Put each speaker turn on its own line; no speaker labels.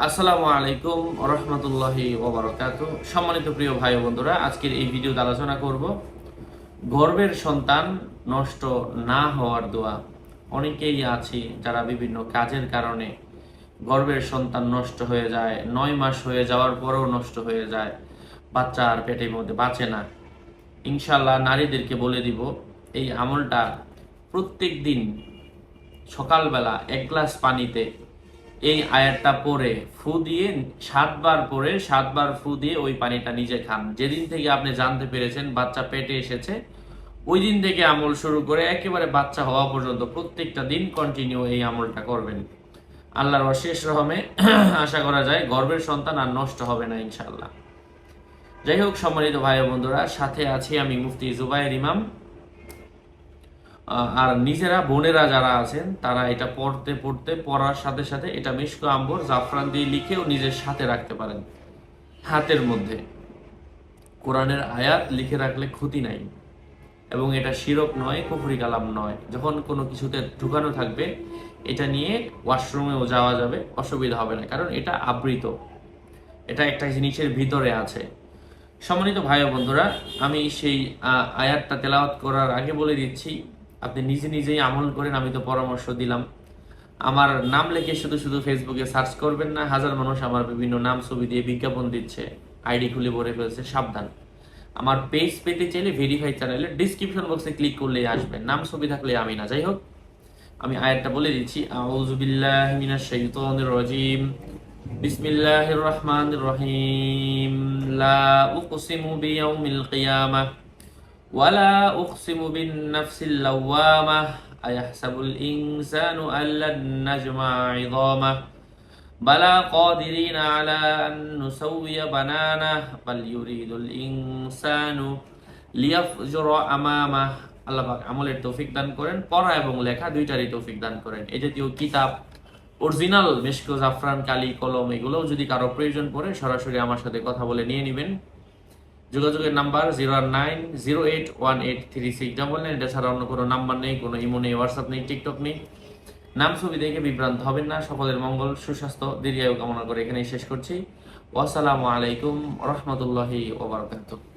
আসসালামু আলাইকুম রহমতুল্লাহি ওবারাকাতু। সম্মানিত প্রিয় ভাই ও বন্ধুরা, আজকের এই ভিডিওতে আলোচনা করব গর্ভের সন্তান নষ্ট না হওয়ার দোয়া। অনেকেই আছি যারা বিভিন্ন কাজের কারণে গর্ভের সন্তান নষ্ট হয়ে যায়, 9 মাস হয়ে যাওয়ার পরেও নষ্ট হয়ে যায়, বাচ্চা আর পেটের মধ্যে বাঁচে না। ইনশাল্লাহ নারীদেরকে বলে দিব এই আমলটা প্রত্যেক দিন সকালবেলা 1 গ্লাস পানিতে এই আয়াতটা পরে ফু দিয়ে 7 বার পরে 7 বার ফু দিয়ে ওই পানিটা নিজে খান। যেদিন থেকে আপনি জানতে পেরেছেন বাচ্চা পেটে এসেছে, ওই দিন থেকে আমল শুরু করে একেবারে বাচ্চা হওয়া পর্যন্ত প্রত্যেকটা দিন কন্টিনিউ এই আমলটা করবেন। আল্লাহর অশেষ রহমে আশা করা যায় গর্ভের সন্তান আর নষ্ট হবে না ইনশাআল্লাহ। যাই হোক সম্মানিত ভাই ও বন্ধুরা, সাথে আছি আমি মুফতি জুবায়ের ইমাম। আর নিজেরা বোনেরা যারা আছেন তারা এটা পড়ার সাথে সাথে এটা মিশক আম্বর জাফরান দিয়ে লিখেও নিজের সাথে রাখতে পারেন। হাতের মধ্যে কোরআনের আয়াত লিখে রাখলে ক্ষতি নাই, এবং এটা শিরক নয়, কুফরি কালাম নয়। যখন কোনো কিছুতে ঢুকানো থাকবে এটা নিয়ে ওয়াশরুমেও যাওয়া যাবে, অসুবিধা হবে না, কারণ এটা আবৃত, এটা একটা জিনিসের ভিতরে আছে। সম্মানিত ভাই ও বন্ধুরা, আমি সেই আয়াতটা তেলাওয়াত করার আগে বলে দিচ্ছি, আপনি নিজে নিজেই আমল করেন। আমি তো পরামর্শ দিলাম। আমার নাম লিখে শুধু শুধু ফেসবুকে সার্চ করবেন না। হাজার মানুষ আমার বিভিন্ন নাম ছবি দিয়ে বিজ্ঞাপন দিচ্ছে, আইডি খুলে ভরে ফেলছে, সাবধান। আমার পেজ পেতে চাইলে ভেরিফাই চ্যানেলে ডিসক্রিপশন বক্সে ক্লিক করলেই আসবেন, নাম ছবি থাকলে আমি না। যাই হোক, আমি আয়াতটা বলে দিচ্ছি। আউযু বিল্লাহি মিনাশ শাইতানির রাজিম। বিসমিল্লাহির রহমানির রহিম। লা উকসিমু বিয়াউমিল কিয়ামাহ ওয়ালা উকসিমু বিন নাফসিল লাওয়ামাহ আয়াহসাবুল ইনসানু আল্লান নাজমা ইযামাহ বালা কাদিরিনা আলা আন নুসাউইয়া বানানাহ বাল ইউরিদুল ইনসানু লিয়াফজুরা আমামাহ। আল্লাহ পাক আমলের তৌফিক দান করেন, পড়া এবং লেখা দুইটারই তৌফিক দান করেন। এই জাতীয় কিতাব, অরিজিনাল মেশক জাফরান, কালি, কলম, এগুলোও যদি কারো প্রয়োজন পড়ে সরাসরি আমার সাথে কথা বলে নিয়ে নেবেন। যোগাযোগের নাম্বার 08908183699। এটা ছাড়া অন্য কোনো নাম্বার নেই, কোনো ইমো নেই, হোয়াটসঅ্যাপ নেই, টিকটক নেই। নাম ছবি দেখে বিভ্রান্ত হবেন না। সকলের মঙ্গল, সুস্বাস্থ্য, দীর্ঘায়ু কামনা করে এখানেই শেষ করছি। ওয়াসসালামু আলাইকুম রহমতুল্লাহি ওয়া বারাকাতুহু।